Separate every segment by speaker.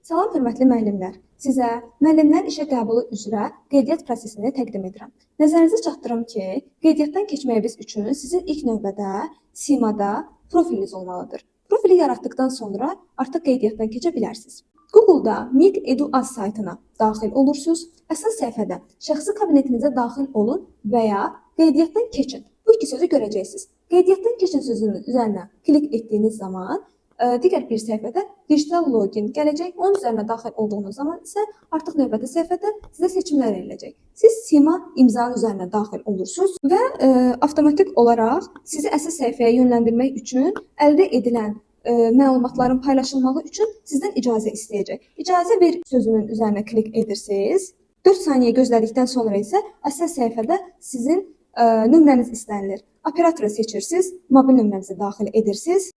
Speaker 1: Salam hörmətli müəllimlər. Sizə müəllimlərin işə qəbulu üzrə qeydiyyat prosesini təqdim edirəm. Nəzərinizə çatdırım ki, qeydiyyatdan keçməyiniz üçün sizin ilk növbədə SİMA-da profiliniz olmalıdır. Profili yaratdıqdan sonra artıq qeydiyyatdan keçə bilərsiniz. Google-da MIG.edu.az saytına daxil olursunuz. Əsas səhifədə şəxsi kabinetinizə daxil olun və ya qeydiyyatdan keçin. Bu iki sözü görəcəksiniz. Qeydiyyatdan keçin sözünün üzərinə klik etdiyiniz zaman digər bir səhifədə digital login gələcək. Onun üzərinə daxil olduğunuz zaman isə artıq növbəti səhifədə sizə seçimlər ediləcək. Siz SİMA imzanın üzərinə daxil olursunuz və avtomatik olaraq sizi əsas səhifəyə yönləndirmək üçün əldə edilən məlumatların paylaşılması üçün sizdən icazə istəyəcək. İcazə ver sözünün üzərinə klik edirsiniz. 4 saniyə gözlədikdən sonra isə əsas səhifədə sizin nömrəniz istənilir. Operatoru seçirsiniz, mobil nömrənizi daxil edirsiniz.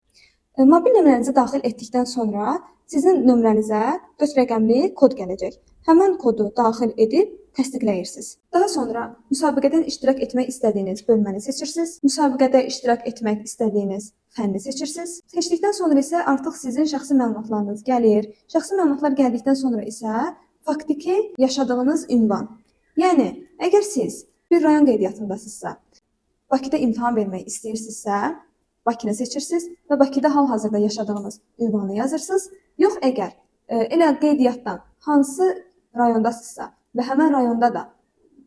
Speaker 1: Mobil nömrənizi daxil etdikdən sonra sizin nömrənizə 4 rəqəmli kod gələcək. Həmin kodu daxil edib təsdiqləyirsiniz. Daha sonra müsabiqədən iştirak etmək istədiyiniz bölməni seçirsiniz. Müsabiqədə iştirak etmək istədiyiniz fənni seçirsiniz. Seçdikdən sonra isə artıq sizin şəxsi məlumatlarınız gəlir. Şəxsi məlumatlar gəldikdən sonra isə faktiki yaşadığınız ünvan. Yəni, əgər siz bir rayon qeydiyyatındasınızsa, Bakıda imtahan vermək istəyirsinizsə, Bakını seçirsiniz və Bakıda hal-hazırda yaşadığınız ünvanı yazırsınız. Yox, əgər elə qeydiyyatdan hansı rayondasınızsa və həmən rayonda da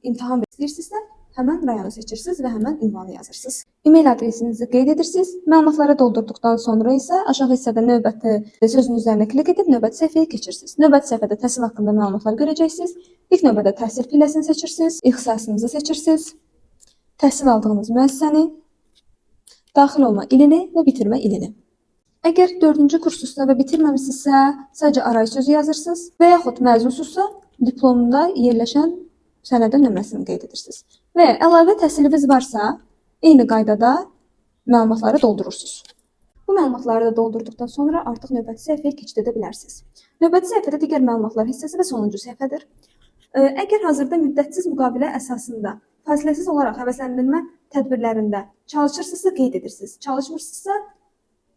Speaker 1: imtahan vermək istəyirsinizsə, həmən rayonu seçirsiniz və həmən ünvanı yazırsınız. E-mail adresinizi qeyd edirsiniz. Məlumatları doldurduqdan sonra isə aşağı hissədə növbəti sözün üzərinə klik edib növbəti səhifəyə keçirsiniz. Növbəti səhifədə təhsil haqqında məlumatlar görəcəksiniz. İlk növbədə təhsil pilləsini seçirsiniz, ixtisasınızı seçirsiniz, təhsil aldığınız müəssisəni, daxil olma ilini və bitirmə ilini. Əgər 4-cü kursuzsa və bitirməmisinizsə, sadəcə arayüz sözü yazırsınız və yaxud məzunsunuzsa, diplomunda yerləşən sənədin nömrəsini qeyd edirsiniz. Və əlavə təhsiliniz varsa, eyni qaydada məlumatları doldurursunuz. Bu məlumatları da doldurduqdan sonra artıq növbəti səhifəyə keçid edə bilərsiniz. Növbəti səhifədə digər məlumatlar hissəsi və sonuncu səhifədir. Əgər hazırda müddətsiz müqavilə əsasında fasiləsiz olaraq həvəsləndirmə tədbirlərində çalışırsınızsa qeyd edirsiniz. Çalışmırsınızsa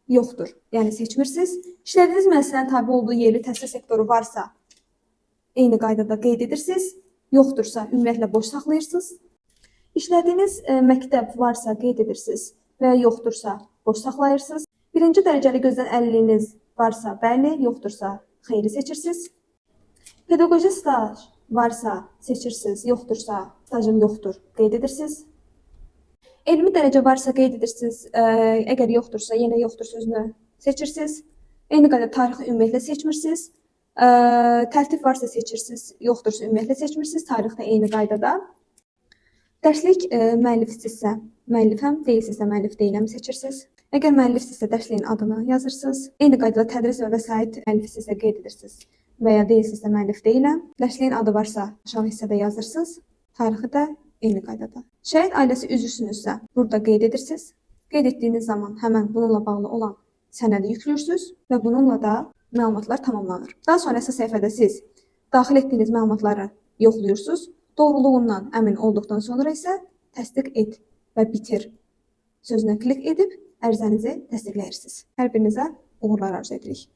Speaker 1: yoxdur. Yəni seçmirsiniz. İşlədiyiniz müəssisənin tabe olduğu yerli təhsil sektoru varsa eyni qaydada qeyd edirsiniz. Yoxdursa ümumiyyətlə boş saxlayırsınız. İşlədiyiniz məktəb varsa qeyd edirsiniz və yoxdursa boş saxlayırsınız. Birinci dərəcəli gözdən əliliyiniz varsa bəli, yoxdursa xeyri seçirsiniz. Pedaqoji staj varsa seçirsiniz, yoxdursa stajım yoxdur qeyd edirsiniz. Elmi dərəcə varsa qeyd edirsiniz, əgər yoxdursa yenə yoxdur sözünü seçirsiniz. Eyni qaydada tarixi ümumiyyətlə seçmirsiniz. Tərtib varsa seçirsiniz, yoxdursa ümumiyyətlə seçmirsiniz, tarixdə eyni qaydada. Dərslik müəllifsinizsə, müəllifəm, deyilsinizsə müəllif deyiləm seçirsiniz. Əgər müəllifsinizsə dərsliyin adını yazırsınız. Eyni qaydada tədris və vəsait müəllifsinizsə qeyd edirsiniz və ya deyilsinizsə müəllif deyiləm. Dərsliyin adı varsa aşağı hissədə yazırsınız. Tarixi də eyni qaydada. Şəhid ailəsi üzvsünüzsə, burada qeyd edirsiniz. Qeyd etdiyiniz zaman həmən bununla bağlı olan sənədi yüklürsünüz və bununla da məlumatlar tamamlanır. Daha sonra əsas səhifədə siz daxil etdiyiniz məlumatları yoxluyursunuz. Doğruluğundan əmin olduqdan sonra isə təsdiq et və bitir sözünə klik edib ərizənizi təsdiqləyirsiniz. Hər birinizə uğurlar arzu edirik.